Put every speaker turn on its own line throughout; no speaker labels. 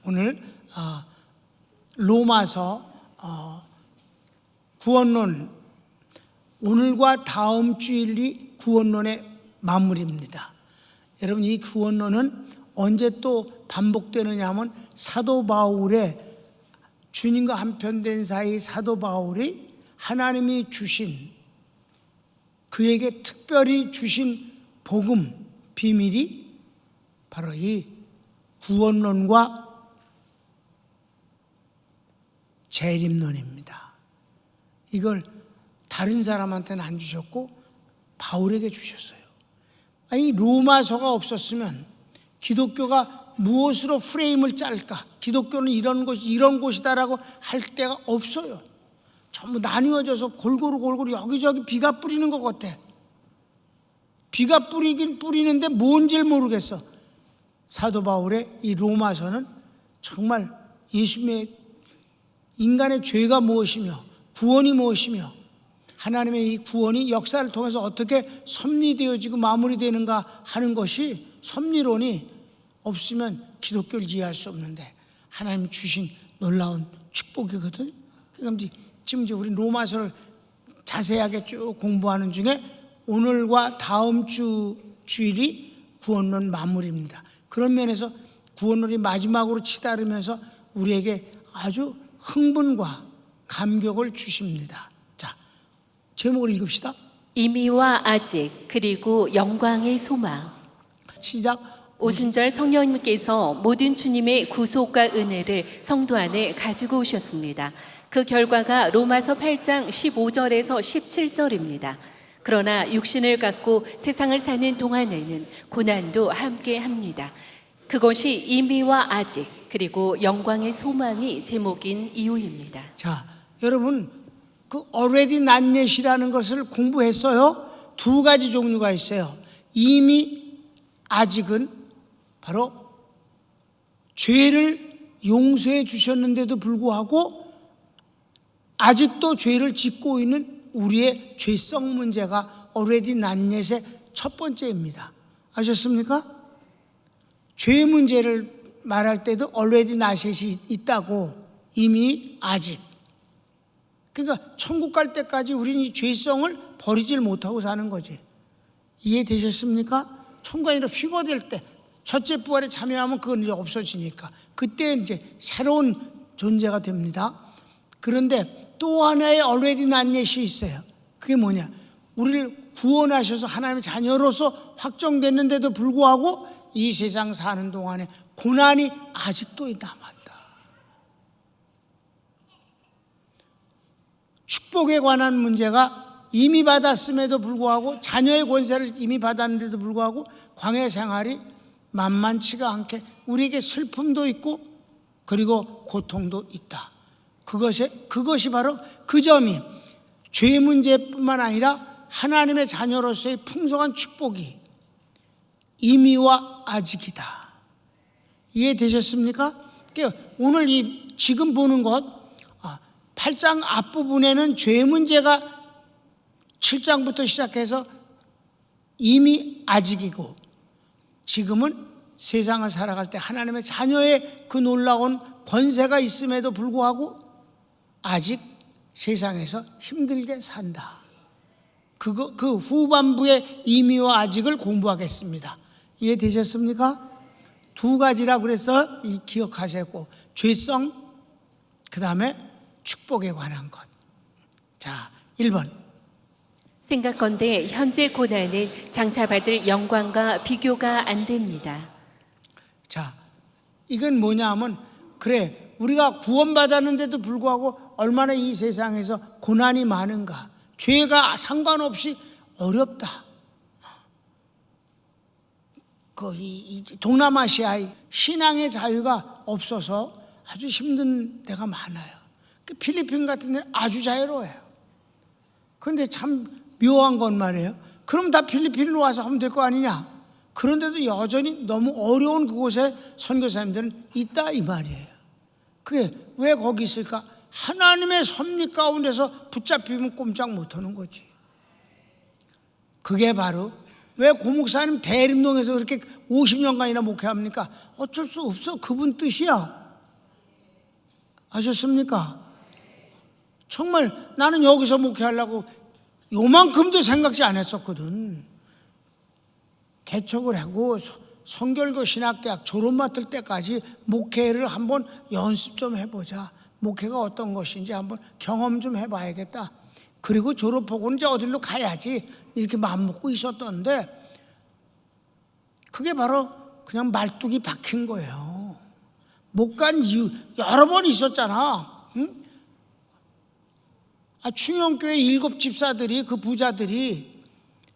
오늘 로마서 구원론, 오늘과 다음 주일이 구원론의 마무리입니다. 여러분, 이 구원론은 언제 또 반복되느냐 하면 사도 바울의, 주님과 한편된 사이 사도 바울이 하나님이 주신, 그에게 특별히 주신 복음, 비밀이 바로 이 구원론과 재림론입니다. 이걸 다른 사람한테는 안 주셨고 바울에게 주셨어요. 아니, 로마서가 없었으면 기독교가 무엇으로 프레임을 짤까? 기독교는 이런 곳이다라고 할 데가 없어요. 전부 나뉘어져서 골고루 여기저기 비가 뿌리는 것 같아. 비가 뿌리긴 뿌리는데 뭔지를 모르겠어. 사도 바울의 이 로마서는 정말 예수님의 인간의 죄가 무엇이며 구원이 무엇이며 하나님의 이 구원이 역사를 통해서 어떻게 섭리되어지고 마무리되는가 하는 것이, 섭리론이 없으면 기독교를 이해할 수 없는데 하나님 주신 놀라운 축복이거든. 그러니까 지금 우리 로마서를 자세하게 쭉 공부하는 중에 오늘과 다음 주일이 구원론 마무리입니다. 그런 면에서 구원론이 마지막으로 치달으면서 우리에게 아주 흥분과 감격을 주십니다. 자, 제목을 읽읍시다.
이미와 아직, 그리고 영광의 소망.
시작.
오순절 성령님께서 모든 주님의 구속과 은혜를 성도 안에 가지고 오셨습니다. 그 결과가 로마서 8장 15절에서 17절입니다. 그러나 육신을 갖고 세상을 사는 동안에는 고난도 함께 합니다. 그것이 이미와 아직, 그리고 영광의 소망이 제목인 이유입니다.
자, 여러분, 그 already not yet이라는 것을 공부했어요. 두 가지 종류가 있어요. 이미, 아직은 바로 죄를 용서해 주셨는데도 불구하고 아직도 죄를 짓고 있는 우리의 죄성 문제가 already not yet의 첫 번째입니다. 아셨습니까? 죄 문제를 말할 때도 already not yet이 있다고, 이미, 아직. 그러니까 천국 갈 때까지 우리는 이 죄성을 버리질 못하고 사는 거지. 이해되셨습니까? 천국이 아니라 휴거될 때, 첫째 부활에 참여하면 그건 이제 없어지니까 그때 이제 새로운 존재가 됩니다. 그런데 또 하나의 already not yet이 있어요. 그게 뭐냐? 우리를 구원하셔서 하나님의 자녀로서 확정됐는데도 불구하고 이 세상 사는 동안에 고난이 아직도 남았다. 축복에 관한 문제가 이미 받았음에도 불구하고, 자녀의 권세를 이미 받았는데도 불구하고 광야 생활이 만만치가 않게 우리에게 슬픔도 있고 그리고 고통도 있다. 그것이 바로 그 점이 죄 문제뿐만 아니라 하나님의 자녀로서의 풍성한 축복이 이미와 아직이다. 이해되셨습니까? 오늘 지금 보는 것, 8장 앞부분에는 죄 문제가 7장부터 시작해서 이미 아직이고, 지금은 세상을 살아갈 때 하나님의 자녀의 그 놀라운 권세가 있음에도 불구하고 아직 세상에서 힘들게 산다. 그 후반부의 이미와 아직을 공부하겠습니다. 이해되셨습니까? 두 가지라 그래서 기억하시고, 죄성, 그 다음에 축복에 관한 것. 자, 1번.
생각건대 현재 고난은 장차 받을 영광과 비교가 안 됩니다.
자, 이건 뭐냐 하면, 그래, 우리가 구원받았는데도 불구하고 얼마나 이 세상에서 고난이 많은가. 죄가 상관없이 어렵다. 이 동남아시아의 신앙의 자유가 없어서 아주 힘든 데가 많아요. 필리핀 같은 데는 아주 자유로워요. 그런데 참 묘한 건 말이에요. 그럼 다 필리핀으로 와서 하면 될 거 아니냐? 그런데도 여전히 너무 어려운 그곳에 선교사님들은 있다 이 말이에요. 그게 왜 거기 있을까? 하나님의 섭리 가운데서 붙잡히면 꼼짝 못하는 거지. 그게 바로 왜 고목사님 대림동에서 그렇게 50년간이나 목회합니까? 어쩔 수 없어. 그분 뜻이야. 아셨습니까? 정말 나는 여기서 목회하려고 요만큼도 생각지 안 했었거든. 개척을 하고 성결교 신학대학 졸업 맡을 때까지 목회를 한번 연습 좀 해보자. 목회가 어떤 것인지 한번 경험 좀 해봐야겠다. 그리고 졸업하고는 이제 어디로 가야지 이렇게 마음 먹고 있었던데, 그게 바로 그냥 말뚝이 박힌 거예요. 못 간 이유 여러 번 있었잖아. 응? 충영교회 7 집사들이, 그 부자들이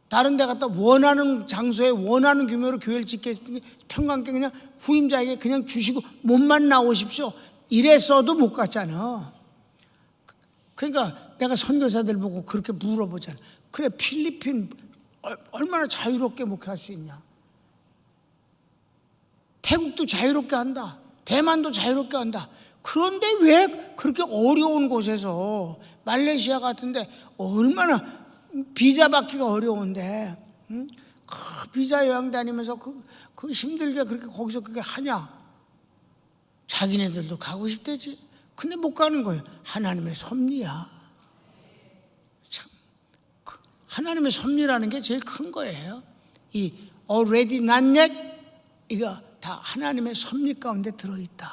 다른 데 갔다 원하는 장소에 원하는 규모로 교회를 짓게 평강께 그냥 후임자에게 그냥 주시고 몸만 나오십시오 이랬어도 못 갔잖아. 그러니까 내가 선교사들 보고 그렇게 물어보잖아. 그래, 필리핀 얼마나 자유롭게 목회할 수 있냐. 태국도 자유롭게 한다. 대만도 자유롭게 한다. 그런데 왜 그렇게 어려운 곳에서, 말레이시아 같은데 얼마나 비자 받기가 어려운데, 응? 그 비자 여행 다니면서 그 힘들게 그렇게 거기서 그게 하냐. 자기네들도 가고 싶대지. 근데 못 가는 거예요. 하나님의 섭리야. 참, 하나님의 섭리라는 게 제일 큰 거예요. 이 already not yet, 이거 다 하나님의 섭리 가운데 들어있다.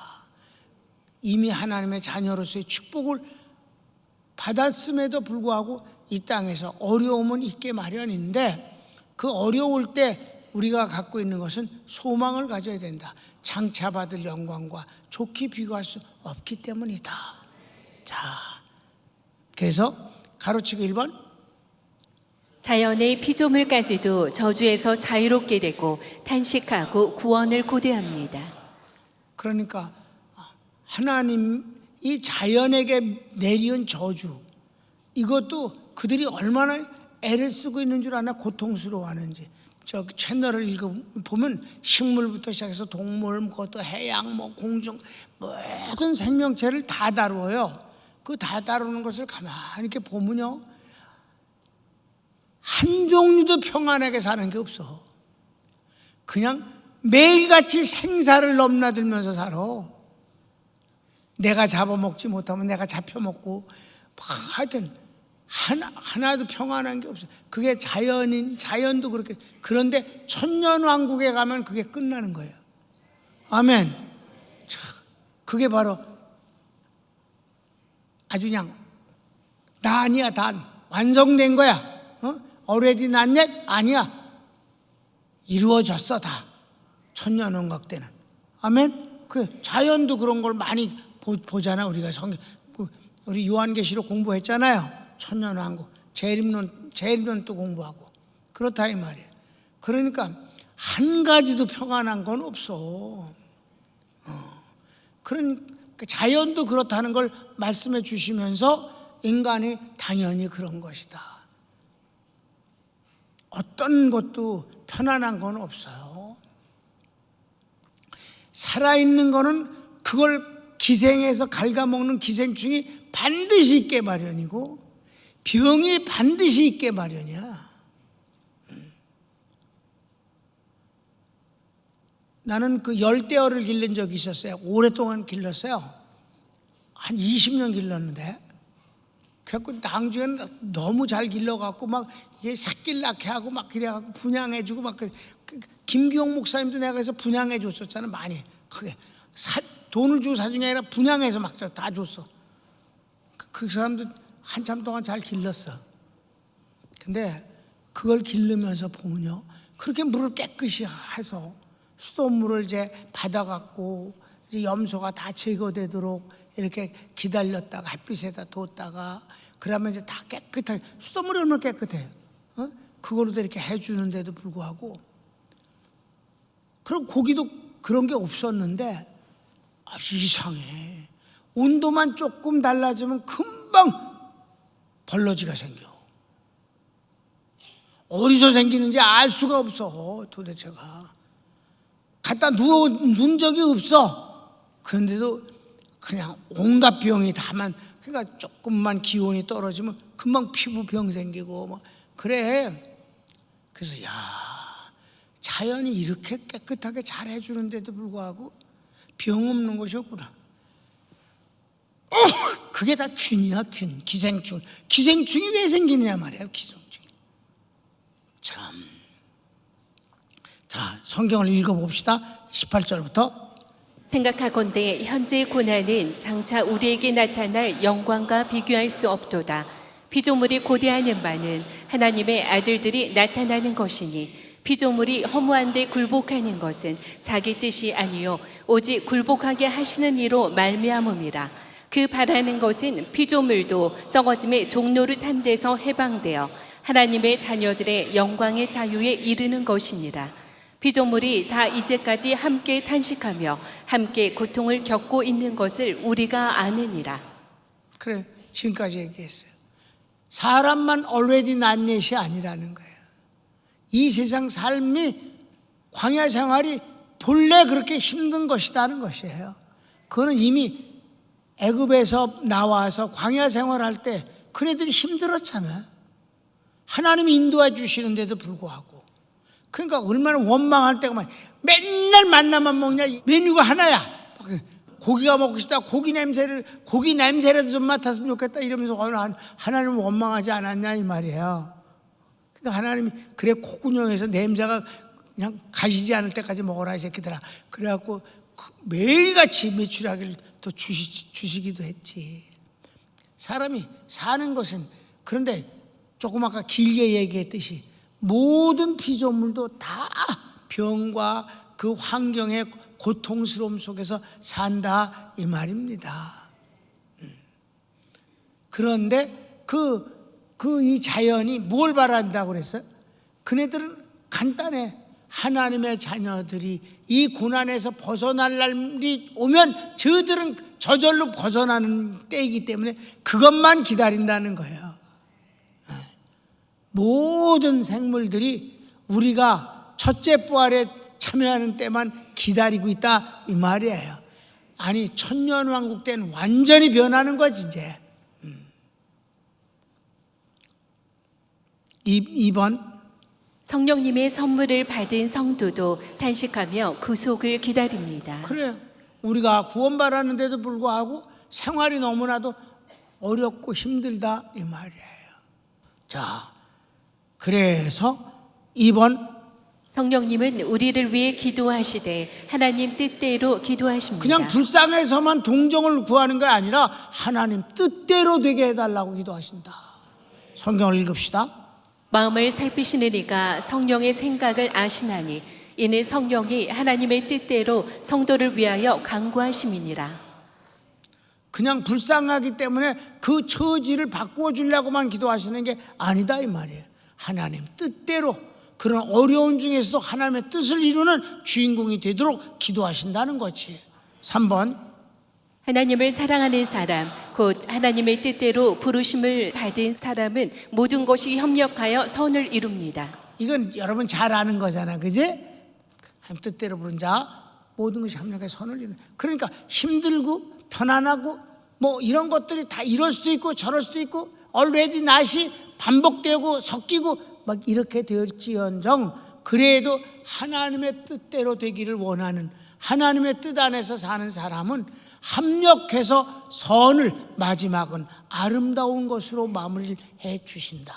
이미 하나님의 자녀로서의 축복을 받았음에도 불구하고 이 땅에서 어려움은 있게 마련인데, 그 어려울 때 우리가 갖고 있는 것은 소망을 가져야 된다. 장차받을 영광과 좋게 비교할 수 없기 때문이다. 자, 그래서 가로치고 1번,
자연의 피조물까지도 저주에서 자유롭게 되고 탄식하고 구원을 고대합니다.
그러니까 하나님이 자연에게 내리온 저주, 이것도 그들이 얼마나 애를 쓰고 있는 줄 아나, 고통스러워하는지. 저 채널을 읽어보면 식물부터 시작해서 동물, 그것도 해양, 공중, 모든 생명체를 다 다루어요. 그 다 다루는 것을 가만히 이렇게 보면요, 한 종류도 평안하게 사는 게 없어. 그냥 매일같이 생사를 넘나들면서 살아. 내가 잡아먹지 못하면 내가 잡혀먹고, 하여튼 하나도 평안한 게 없어. 그게 자연도 그렇게. 그런데 천년왕국에 가면 그게 끝나는 거예요. 아멘. 그게 바로 아주 그냥 단이야, 단. 완성된 거야. already not yet? 아니야. 이루어졌어, 다. 천년왕국 때는. 아멘. 그 자연도 그런 걸 많이 보잖아. 우리가 우리 요한계시록 공부했잖아요. 천년왕국, 재림론도 공부하고. 그렇다 이 말이에요. 그러니까 한 가지도 평안한 건 없어. 그러니까 자연도 그렇다는 걸 말씀해 주시면서 인간이 당연히 그런 것이다. 어떤 것도 편안한 건 없어요. 살아있는 거는 그걸 기생해서 갉아먹는 기생충이 반드시 있게 마련이고, 병이 반드시 있게 마련이야. 나는 그 열대어를 기른 적이 있었어요. 오랫동안 길렀어요. 한 20년 길렀는데, 그래갖고 낭주에는 너무 잘 길러갖고 막 이게 새끼를 낳게 하고 막 그래갖고 분양해주고 막 김기용 목사님도 내가 그래서 분양해줬었잖아. 많이 크게 돈을 주고 사준 게 아니라 분양해서 막 다 줬어. 그 사람도 한참 동안 잘 길렀어. 근데 그걸 기르면서 보면요, 그렇게 물을 깨끗이 해서 수돗물을 이제 받아갖고 이제 염소가 다 제거되도록 이렇게 기다렸다가 햇빛에다 뒀다가, 그러면 이제 다 깨끗하게, 수돗물이 얼마나 깨끗해요. 그걸로도 이렇게 해주는데도 불구하고, 그리고 고기도 그런 게 없었는데, 이상해. 온도만 조금 달라지면 금방 벌러지가 생겨. 어디서 생기는지 알 수가 없어. 도대체가 갖다 누운 적이 없어. 그런데도 그냥 온갖 병이 다만, 그러니까 조금만 기온이 떨어지면 금방 피부병 생기고 뭐 그래. 그래서 자연이 이렇게 깨끗하게 잘 해주는데도 불구하고 병 없는 것이 없구나. 그게 다 균이야, 균. 기생충. 기생충이 왜 생기느냐 말이에요, 기생충. 참. 자, 성경을 읽어봅시다. 18절부터.
생각하건대 현재의 고난은 장차 우리에게 나타날 영광과 비교할 수 없도다. 피조물이 고대하는 바는 하나님의 아들들이 나타나는 것이니 피조물이 허무한데 굴복하는 것은 자기 뜻이 아니요 오직 굴복하게 하시는 이로 말미암음이라. 그 바라는 것은 피조물도 썩어짐의 종노릇한 데서 해방되어 하나님의 자녀들의 영광의 자유에 이르는 것이니라. 피조물이 다 이제까지 함께 탄식하며 함께 고통을 겪고 있는 것을 우리가 아느니라.
그래, 지금까지 얘기했어요. 사람만 already 난넷이 아니라는 거예요. 이 세상 삶이, 광야 생활이 본래 그렇게 힘든 것이라는 것이에요. 그거는 이미 애굽에서 나와서 광야 생활할 때 그네들이 힘들었잖아요. 하나님이 인도해 주시는데도 불구하고. 그러니까 얼마나 원망할 때가 많아요. 맨날 만나만 먹냐, 메뉴가 하나야. 고기가 먹고 싶다. 고기 냄새라도 좀 맡았으면 좋겠다 이러면서 하나님은 원망하지 않았냐 이 말이에요. 그러니까 하나님이 그래 콧구멍에서 냄새가 그냥 가시지 않을 때까지 먹어라 이 새끼들아. 그래갖고 매일같이 메추라기를 또 주시기도 했지. 사람이 사는 것은, 그런데 조금 아까 길게 얘기했듯이 모든 피조물도 다 병과 그 환경의 고통스러움 속에서 산다 이 말입니다. 그런데 이 자연이 뭘 바란다고 그랬어요? 그네들은 간단해. 하나님의 자녀들이 이 고난에서 벗어날 날이 오면 저들은 저절로 벗어나는 때이기 때문에 그것만 기다린다는 거예요. 모든 생물들이 우리가 첫째 부활에 참여하는 때만 기다리고 있다 이 말이에요. 아니 천년왕국 때는 완전히 변하는 거지 이제. 2번.
성령님의 선물을 받은 성도도 탄식하며 구속을 기다립니다.
그래요. 우리가 구원받았는데도 불구하고 생활이 너무나도 어렵고 힘들다 이 말이에요. 자, 그래서 2번.
성령님은 우리를 위해 기도하시되 하나님 뜻대로 기도하십니다.
그냥 불쌍해서만 동정을 구하는 게 아니라 하나님 뜻대로 되게 해달라고 기도하신다. 성경을 읽읍시다.
마음을 살피시는 이가 성령의 생각을 아시나니 이는 성령이 하나님의 뜻대로 성도를 위하여 간구하심이니라.
그냥 불쌍하기 때문에 그 처지를 바꾸어 주려고만 기도하시는 게 아니다 이 말이에요. 하나님 뜻대로 그런 어려운 중에서도 하나님의 뜻을 이루는 주인공이 되도록 기도하신다는 거지. 3번.
하나님을 사랑하는 사람, 곧 하나님의 뜻대로 부르심을 받은 사람은 모든 것이 협력하여 선을 이룹니다.
이건 여러분 잘 아는 거잖아, 그지? 하나님 뜻대로 부른 자 모든 것이 협력해 선을 이루는. 그러니까 힘들고 편안하고 뭐 이런 것들이 다 이럴 수도 있고 저럴 수도 있고 already 낫이 반복되고 섞이고 막 이렇게 될지언정 그래도 하나님의 뜻대로 되기를 원하는, 하나님의 뜻 안에서 사는 사람은 합력해서 선을 마지막은 아름다운 것으로 마무리를 해 주신다.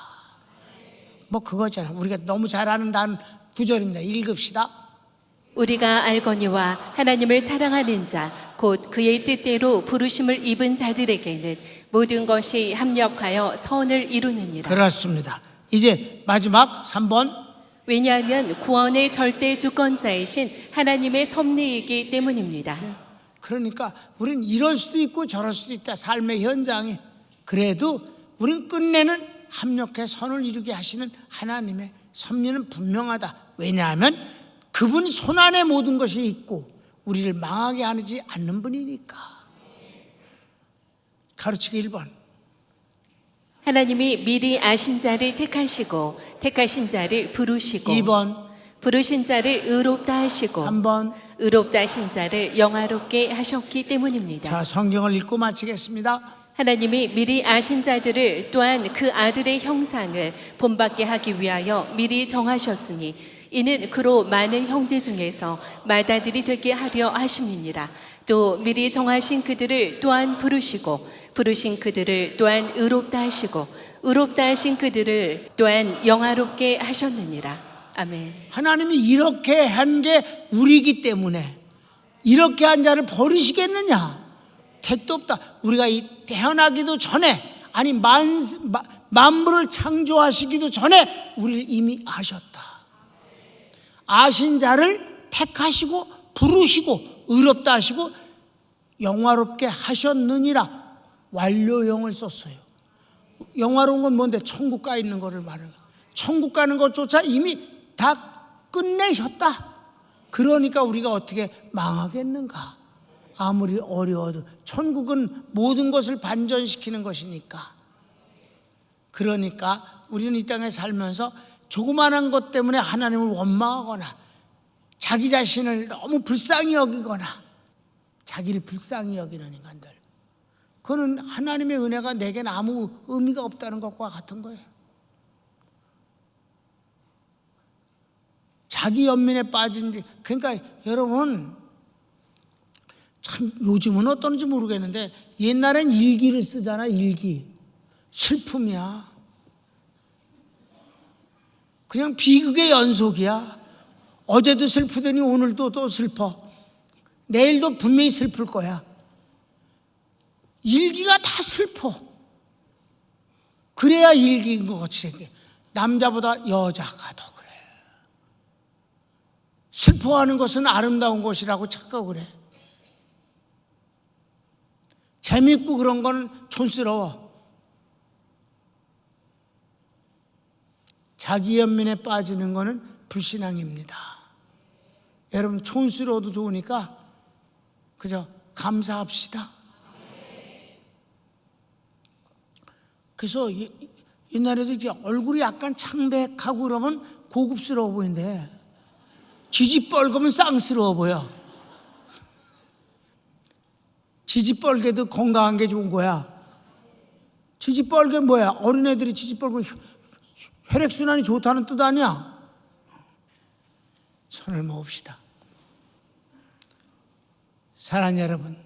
뭐 그거잖아. 우리가 너무 잘 아는 단 구절입니다. 읽읍시다.
우리가 알거니와 하나님을 사랑하는 자, 곧 그의 뜻대로 부르심을 입은 자들에게는 모든 것이 합력하여 선을 이루느니라.
그렇습니다. 이제 마지막 3번.
왜냐하면 구원의 절대 주권자이신 하나님의 섭리이기 때문입니다.
그러니까 우린 이럴 수도 있고 저럴 수도 있다. 삶의 현장에. 그래도 우린 끝내는 합력해 선을 이루게 하시는 하나님의 섭리는 분명하다. 왜냐하면 그분 손안에 모든 것이 있고 우리를 망하게 하지 않는 분이니까. 가르치기 1번.
하나님이 미리 아신 자를 택하시고 택하신 자를 부르시고
2번.
부르신 자를 의롭다 하시고
3번.
의롭다 하신 자를 영화롭게 하셨기 때문입니다.
자, 성경을 읽고 마치겠습니다.
하나님이 미리 아신 자들을 또한 그 아들의 형상을 본받게 하기 위하여 미리 정하셨으니 이는 그로 많은 형제 중에서 맏아들이 되게 하려 하심이니라. 또 미리 정하신 그들을 또한 부르시고 부르신 그들을 또한 의롭다 하시고 의롭다 하신 그들을 또한 영화롭게 하셨느니라. 아멘.
하나님이 이렇게 한 게 우리이기 때문에 이렇게 한 자를 버리시겠느냐? 택도 없다. 우리가 이 태어나기도 전에, 아니 만물을 창조하시기도 전에 우리를 이미 아셨다. 아신 자를 택하시고 부르시고 의롭다 하시고 영화롭게 하셨느니라. 완료형을 썼어요. 영화로운 건 뭔데? 천국 가 있는 거를 말해요. 천국 가는 것조차 이미 다 끝내셨다. 그러니까 우리가 어떻게 망하겠는가? 아무리 어려워도 천국은 모든 것을 반전시키는 것이니까. 그러니까 우리는 이 땅에 살면서 조그마한 것 때문에 하나님을 원망하거나 자기 자신을 너무 불쌍히 여기거나 자기를 불쌍히 여기는 인간들, 그거는 하나님의 은혜가 내게는 아무 의미가 없다는 것과 같은 거예요. 자기 연민에 빠진, 그러니까 여러분 참 요즘은 어떤지 모르겠는데 옛날엔 일기를 쓰잖아. 일기. 슬픔이야. 그냥 비극의 연속이야. 어제도 슬프더니 오늘도 또 슬퍼. 내일도 분명히 슬플 거야. 일기가 다 슬퍼. 그래야 일기인 것 같이 생겨. 남자보다 여자가 더 그래. 슬퍼하는 것은 아름다운 것이라고 착각을 해. 재밌고 그런 건 촌스러워. 자기 연민에 빠지는 거는 불신앙입니다. 여러분, 촌스러워도 좋으니까 그저 감사합시다. 그래서 옛날에도 이렇게 얼굴이 약간 창백하고 그러면 고급스러워 보이는데 지지뻘겋면 쌍스러워 보여. 지지뻘개도 건강한 게 좋은 거야. 지지뻘개 뭐야? 어린애들이 지지뻘개 혈액순환이 좋다는 뜻 아니야? 손을 모읍시다. 사랑하는 여러분,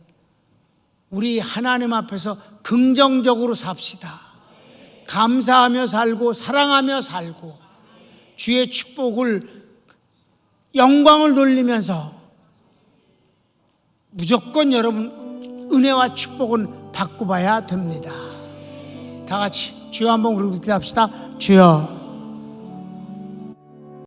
우리 하나님 앞에서 긍정적으로 삽시다. 감사하며 살고 사랑하며 살고 주의 축복을, 영광을 돌리면서 무조건 여러분 은혜와 축복은 받고 봐야 됩니다. 다 같이 주여 한번 그러고 기도합시다. 주여,